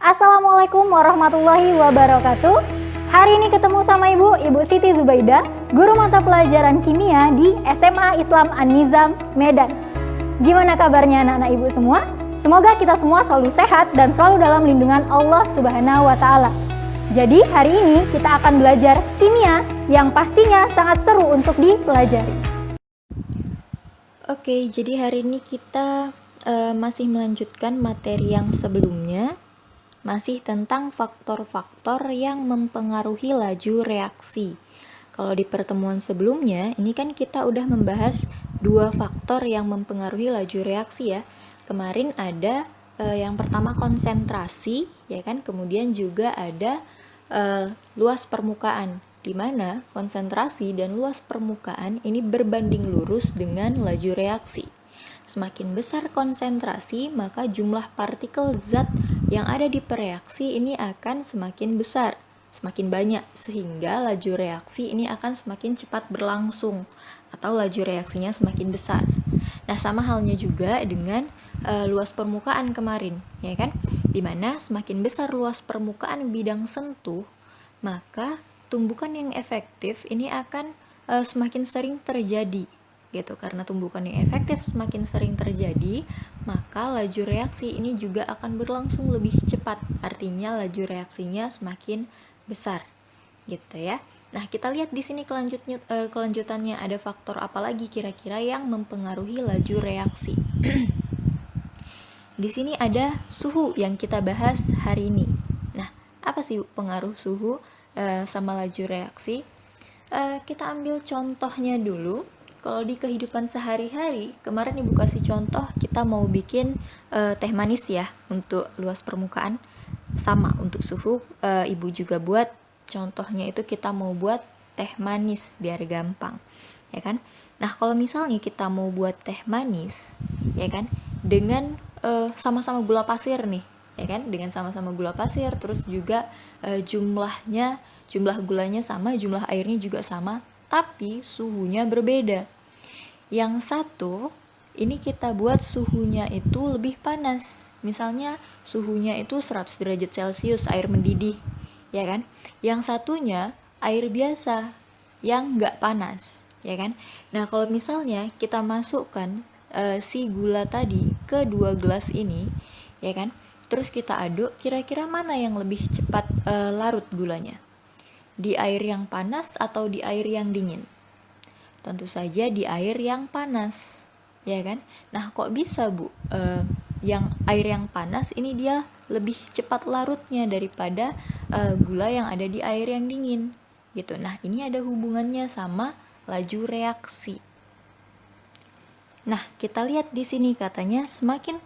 Assalamualaikum warahmatullahi wabarakatuh. Hari ini ketemu sama Ibu Siti Zubaida, guru mata pelajaran kimia di SMA Islam An-Nizam, Medan. Gimana kabarnya anak-anak Ibu semua? Semoga kita semua selalu sehat dan selalu dalam lindungan Allah Subhanahu wa Ta'ala. Jadi hari ini kita akan belajar kimia yang pastinya sangat seru untuk dipelajari. Oke, jadi hari ini kita masih melanjutkan materi yang sebelumnya, masih tentang faktor-faktor yang mempengaruhi laju reaksi. Kalau di pertemuan sebelumnya, ini kan kita udah membahas dua faktor yang mempengaruhi laju reaksi ya. Kemarin ada yang pertama konsentrasi, ya kan? Kemudian juga ada luas permukaan, di mana konsentrasi dan luas permukaan ini berbanding lurus dengan laju reaksi. Semakin besar konsentrasi, maka jumlah partikel zat yang ada di pereaksi ini akan semakin besar, semakin banyak, sehingga laju reaksi ini akan semakin cepat berlangsung atau laju reaksinya semakin besar. Nah, sama halnya juga dengan luas permukaan kemarin, ya kan? Dimana semakin besar luas permukaan bidang sentuh, maka tumbukan yang efektif ini akan semakin sering terjadi, gitu. Karena tumbukan yang efektif semakin sering terjadi, maka laju reaksi ini juga akan berlangsung lebih cepat. Artinya laju reaksinya semakin besar, gitu ya. Nah, kita lihat di sini kelanjutannya ada faktor apa lagi kira-kira yang mempengaruhi laju reaksi. Di sini ada suhu yang kita bahas hari ini. Nah, apa sih pengaruh suhu sama laju reaksi? Kita ambil contohnya dulu. Kalau di kehidupan sehari-hari, kemarin Ibu kasih contoh kita mau bikin teh manis ya untuk luas permukaan. Sama untuk suhu, Ibu juga buat contohnya itu kita mau buat teh manis biar gampang, ya kan? Nah, kalau misalnya kita mau buat teh manis, ya kan, dengan sama-sama gula pasir nih, ya kan, dengan sama-sama gula pasir, terus juga jumlah gulanya sama, jumlah airnya juga sama, tapi suhunya berbeda. Yang satu ini kita buat suhunya itu lebih panas, misalnya suhunya itu 100 derajat Celcius, air mendidih, ya kan. Yang satunya air biasa yang nggak panas, ya kan. Nah, kalau misalnya kita masukkan si gula tadi ke 2 gelas ini, ya kan, terus kita aduk, kira-kira mana yang lebih cepat larut gulanya? Di air yang panas atau di air yang dingin? Tentu saja di air yang panas, ya kan. Nah, kok bisa Bu? Yang air yang panas ini dia lebih cepat larutnya daripada gula yang ada di air yang dingin, gitu. Nah, ini ada hubungannya sama laju reaksi. Nah, kita lihat di sini katanya semakin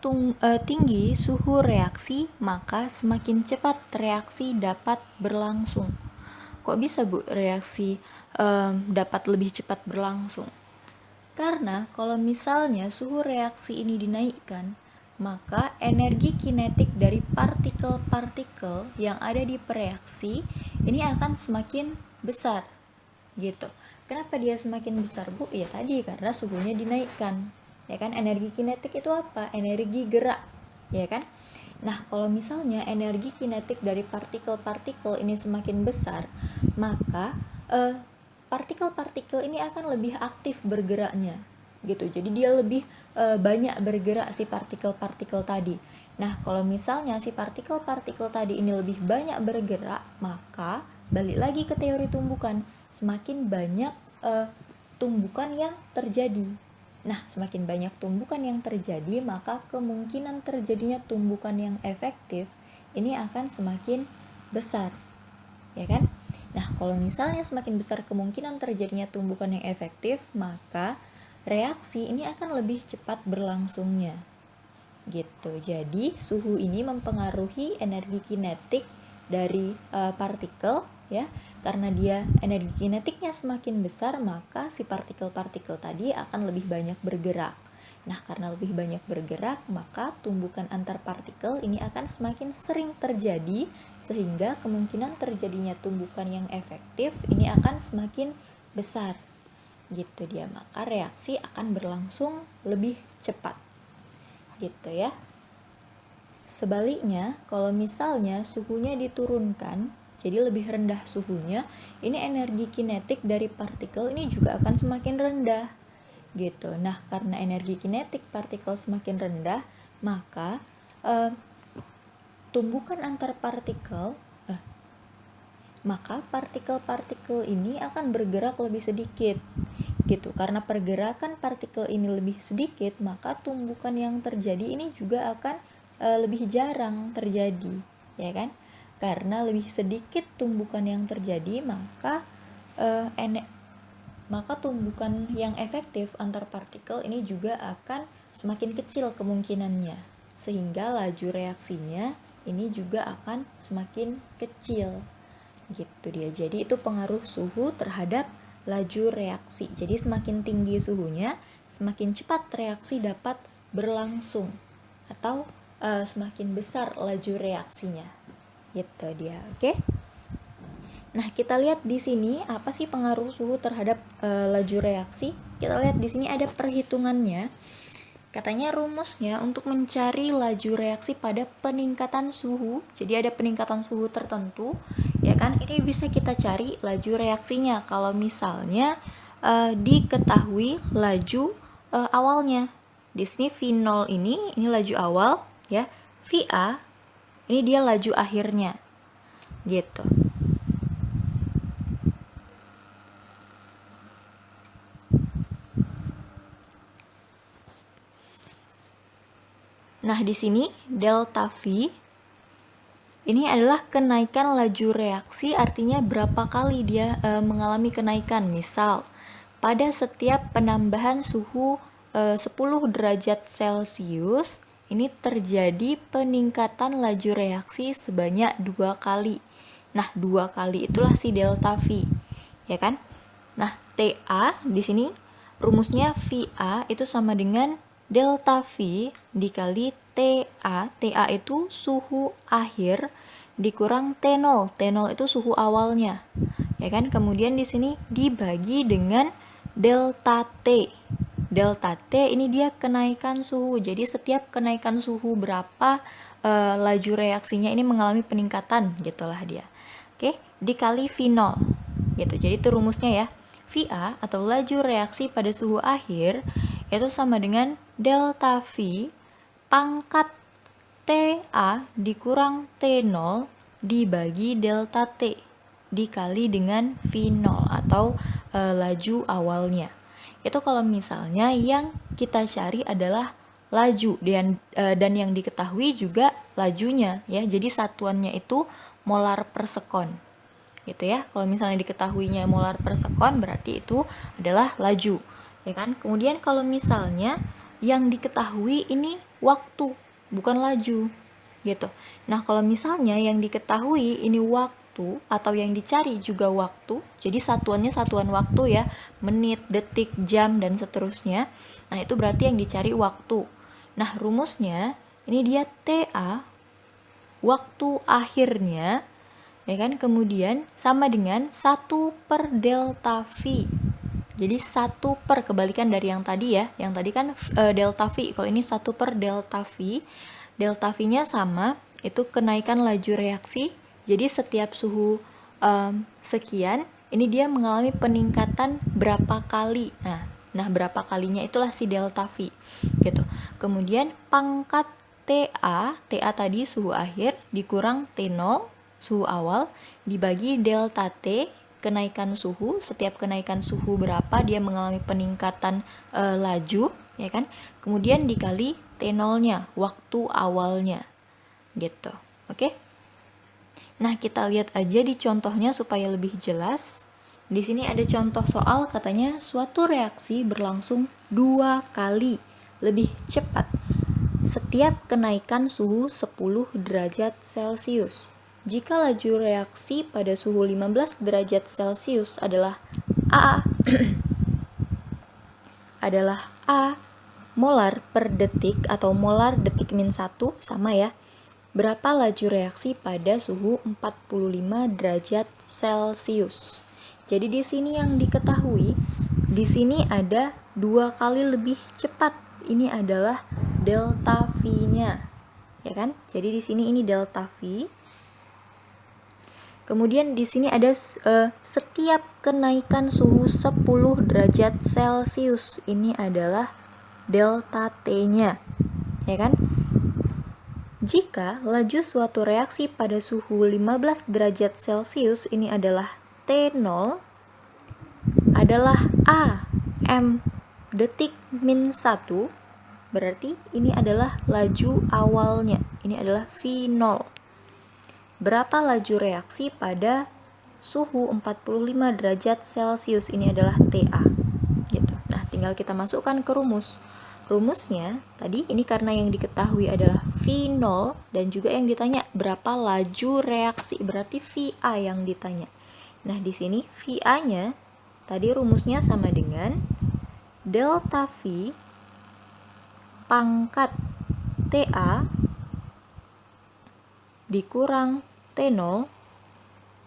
tinggi suhu reaksi, maka semakin cepat reaksi dapat berlangsung. Kok bisa Bu reaksi dapat lebih cepat berlangsung? Karena kalau misalnya suhu reaksi ini dinaikkan, maka energi kinetik dari partikel-partikel yang ada di pereaksi ini akan semakin besar, gitu. Kenapa dia semakin besar Bu? Ya tadi karena suhunya dinaikkan, ya kan. Energi kinetik itu apa? Energi gerak, ya kan. Nah, kalau misalnya energi kinetik dari partikel-partikel ini semakin besar, maka partikel-partikel ini akan lebih aktif bergeraknya, gitu. Jadi dia lebih banyak bergerak si partikel-partikel tadi. Nah, kalau misalnya si partikel-partikel tadi ini lebih banyak bergerak, maka balik lagi ke teori tumbukan, semakin banyak tumbukan yang terjadi. Nah, semakin banyak tumbukan yang terjadi, maka kemungkinan terjadinya tumbukan yang efektif ini akan semakin besar, ya kan? Nah, kalau misalnya semakin besar kemungkinan terjadinya tumbukan yang efektif, maka reaksi ini akan lebih cepat berlangsungnya, gitu. Jadi suhu ini mempengaruhi energi kinetik dari partikel, ya. Karena dia energi kinetiknya semakin besar, maka si partikel-partikel tadi akan lebih banyak bergerak. Nah, karena lebih banyak bergerak, maka tumbukan antar partikel ini akan semakin sering terjadi, sehingga kemungkinan terjadinya tumbukan yang efektif ini akan semakin besar, gitu dia. Maka reaksi akan berlangsung lebih cepat, gitu ya. Sebaliknya, kalau misalnya suhunya diturunkan, jadi lebih rendah suhunya, ini energi kinetik dari partikel ini juga akan semakin rendah. Gitu. Nah, karena energi kinetik partikel semakin rendah, maka tumbukan antar partikel maka partikel-partikel ini akan bergerak lebih sedikit gitu. Karena pergerakan partikel ini lebih sedikit, maka tumbukan yang terjadi ini juga akan lebih jarang terjadi, ya kan? Karena lebih sedikit tumbukan yang terjadi, maka tumbukan yang efektif antar partikel ini juga akan semakin kecil kemungkinannya, sehingga laju reaksinya ini juga akan semakin kecil. Gitu dia. Jadi itu pengaruh suhu terhadap laju reaksi. Jadi semakin tinggi suhunya, semakin cepat reaksi dapat berlangsung atau semakin besar laju reaksinya. Gitu dia. Oke? Nah, kita lihat di sini apa sih pengaruh suhu terhadap laju reaksi? Kita lihat di sini ada perhitungannya. Katanya rumusnya untuk mencari laju reaksi pada peningkatan suhu. Jadi ada peningkatan suhu tertentu, ya kan? Ini bisa kita cari laju reaksinya kalau misalnya diketahui laju awalnya. Di sini V0 ini laju awal, ya. VA ini dia laju akhirnya. Gitu. Nah, di sini delta V ini adalah kenaikan laju reaksi, artinya berapa kali dia mengalami kenaikan. Misal, pada setiap penambahan suhu 10 derajat Celcius, ini terjadi peningkatan laju reaksi sebanyak 2 kali. Nah, 2 kali itulah si delta V, ya kan? Nah, TA di sini rumusnya VA itu sama dengan delta V dikali TA. TA itu suhu akhir dikurang T0. T0 itu suhu awalnya. Ya kan? Kemudian di sini dibagi dengan delta T. Delta T ini dia kenaikan suhu. Jadi setiap kenaikan suhu berapa laju reaksinya ini mengalami peningkatan, gitulah dia. Oke, dikali V0. Gitu. Jadi itu rumusnya ya. VA atau laju reaksi pada suhu akhir itu sama dengan delta V pangkat TA dikurang T0 dibagi delta T dikali dengan V0 atau laju awalnya. Itu kalau misalnya yang kita cari adalah laju dan yang diketahui juga lajunya, ya. Jadi satuannya itu molar per sekon. Gitu ya. Kalau misalnya diketahuinya molar per sekon berarti itu adalah laju, ya kan? Kemudian kalau misalnya yang diketahui ini waktu, bukan laju, gitu. Nah, kalau misalnya yang diketahui ini waktu atau yang dicari juga waktu, jadi satuannya satuan waktu ya, menit, detik, jam dan seterusnya. Nah, itu berarti yang dicari waktu. Nah, rumusnya ini dia TA waktu akhirnya, ya kan, kemudian sama dengan 1 per delta V. Jadi 1 per, kebalikan dari yang tadi ya. Yang tadi kan delta V, kalau ini 1 per delta V. Delta V-nya sama, itu kenaikan laju reaksi. Jadi setiap suhu sekian, ini dia mengalami peningkatan berapa kali. Nah, berapa kalinya itulah si delta V. Gitu. Kemudian pangkat TA tadi suhu akhir, dikurang T0, suhu awal, dibagi delta T, kenaikan suhu. Setiap kenaikan suhu berapa dia mengalami peningkatan laju, ya kan? Kemudian dikali T0-nya, waktu awalnya. Gitu. Oke? Nah, kita lihat aja di contohnya supaya lebih jelas. Di sini ada contoh soal, katanya suatu reaksi berlangsung 2 kali lebih cepat setiap kenaikan suhu 10 derajat Celcius. Jika laju reaksi pada suhu 15 derajat Celcius adalah A adalah A molar per detik atau molar detik min 1 sama ya. Berapa laju reaksi pada suhu 45 derajat Celcius? Jadi di sini yang diketahui, di sini ada 2 kali lebih cepat. Ini adalah delta V-nya. ya kan? Jadi di sini ini delta V. Kemudian di sini ada setiap kenaikan suhu 10 derajat Celcius, ini adalah delta T-nya, ya kan? Jika laju suatu reaksi pada suhu 15 derajat Celcius, ini adalah T0, adalah A M detik min 1, berarti ini adalah laju awalnya, ini adalah V0. Berapa laju reaksi pada suhu 45 derajat Celcius, ini adalah TA gitu. Nah, tinggal kita masukkan ke rumus. Rumusnya tadi ini karena yang diketahui adalah V0 dan juga yang ditanya berapa laju reaksi, berarti VA yang ditanya. Nah, di sini VA-nya tadi rumusnya sama dengan delta V pangkat TA dikurang T0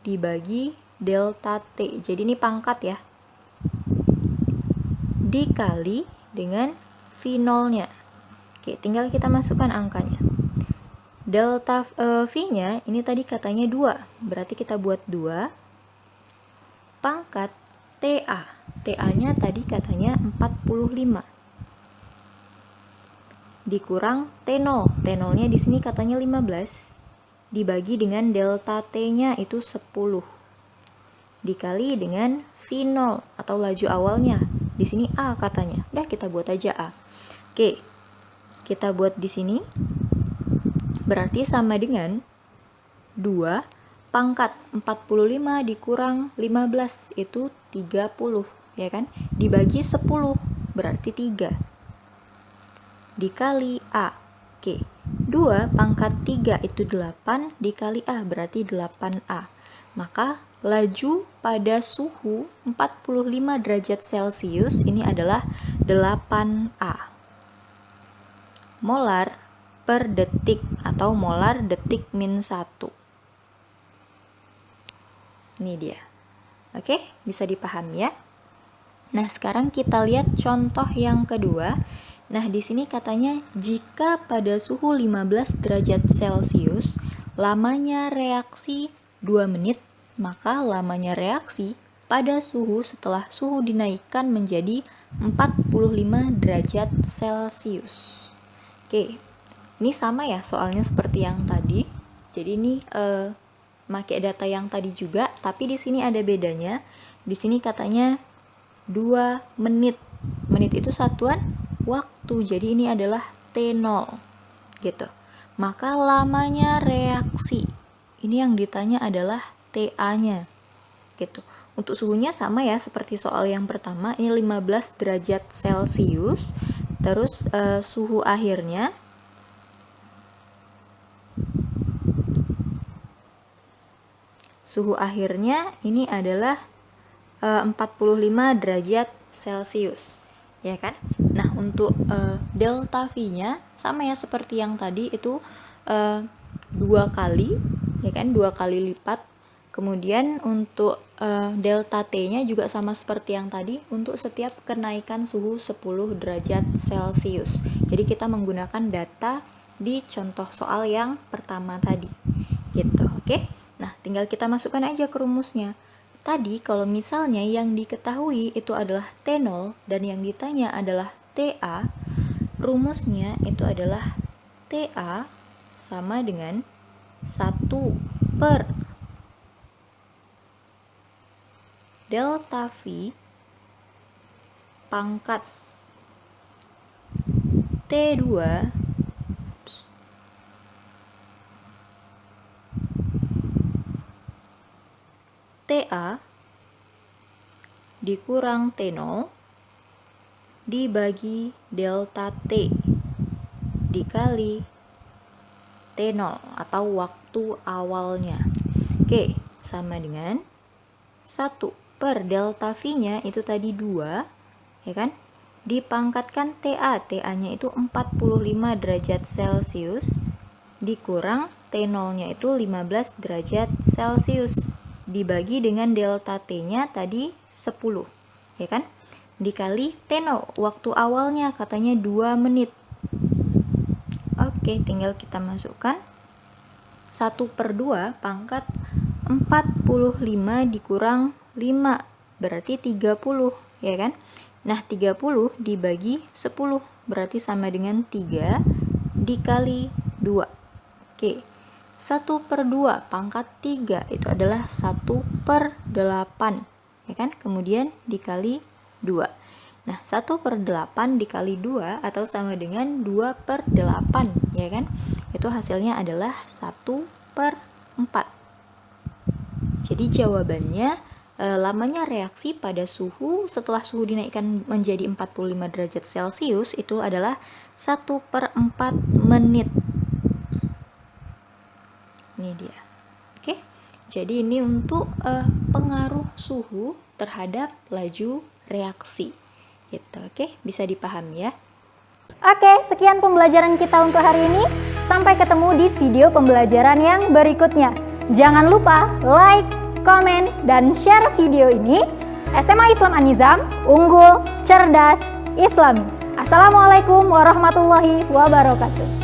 dibagi delta T. Jadi ini pangkat ya. Dikali dengan V0-nya. Oke, tinggal kita masukkan angkanya. Delta V-nya ini tadi katanya 2. Berarti kita buat 2 pangkat TA. TA-nya tadi katanya 45. Dikurang T0. T0-nya di sini katanya 15. Dibagi dengan delta T-nya itu 10. Dikali dengan V0 atau laju awalnya. Di sini A katanya. Udah kita buat aja A. Oke. Kita buat di sini. Berarti sama dengan 2 pangkat 45 dikurang 15 itu 30, ya kan? Dibagi 10 berarti 3. Dikali A. Oke. 2 pangkat 3 itu 8 dikali A berarti 8A. Maka laju pada suhu 45 derajat Celcius ini adalah 8A. Molar per detik atau molar detik min 1. Ini dia. Oke, bisa dipahami ya? Nah, sekarang kita lihat contoh yang kedua. Nah, di sini katanya jika pada suhu 15 derajat Celcius lamanya reaksi 2 menit, maka lamanya reaksi pada suhu setelah suhu dinaikkan menjadi 45 derajat Celcius. Oke, ini sama ya soalnya seperti yang tadi. Jadi ini pakai data yang tadi juga, tapi di sini ada bedanya. Di sini katanya 2 menit. Menit itu satuan waktu, jadi ini adalah T0 gitu. Maka lamanya reaksi ini yang ditanya adalah TA-nya gitu. Untuk suhunya sama ya seperti soal yang pertama, ini 15 derajat Celcius. Terus suhu akhirnya ini adalah 45 derajat Celcius, ya kan? Nah, untuk delta V-nya sama ya seperti yang tadi itu 2 kali, ya kan? 2 kali lipat. Kemudian untuk delta T-nya juga sama seperti yang tadi untuk setiap kenaikan suhu 10 derajat Celcius. Jadi kita menggunakan data di contoh soal yang pertama tadi. Gitu, oke? Nah, tinggal kita masukkan aja ke rumusnya. Tadi kalau misalnya yang diketahui itu adalah T0 dan yang ditanya adalah TA, rumusnya itu adalah TA sama dengan 1 per delta V pangkat T2 TA dikurang T0 dibagi delta T dikali T0 atau waktu awalnya. Oke, sama dengan 1 per delta V-nya itu tadi 2, ya kan? Dipangkatkan TA, TA-nya itu 45 derajat Celcius dikurang T0-nya itu 15 derajat Celcius dibagi dengan delta T-nya tadi 10, ya kan? Dikali T0, waktu awalnya katanya 2 menit. Oke, tinggal kita masukkan 1/2 pangkat 45 dikurang 5 berarti 30, ya kan? Nah, 30 dibagi 10 berarti sama dengan 3 dikali 2. Oke, 1/2 pangkat 3 itu adalah 1/8, ya kan? Kemudian dikali 2. Nah, 1/8 dikali 2 atau sama dengan 2/8, ya kan? Itu hasilnya adalah 1/4. Jadi jawabannya lamanya reaksi pada suhu setelah suhu dinaikkan menjadi 45 derajat Celcius itu adalah 1/4 menit. Ini dia. Oke. Jadi ini untuk pengaruh suhu terhadap laju reaksi. Gitu. Oke, bisa dipahami ya. Oke, sekian pembelajaran kita untuk hari ini. Sampai ketemu di video pembelajaran yang berikutnya. Jangan lupa like, komen, dan share video ini. SMA Islam An-Nizam, unggul, cerdas, Islami. Assalamualaikum warahmatullahi wabarakatuh.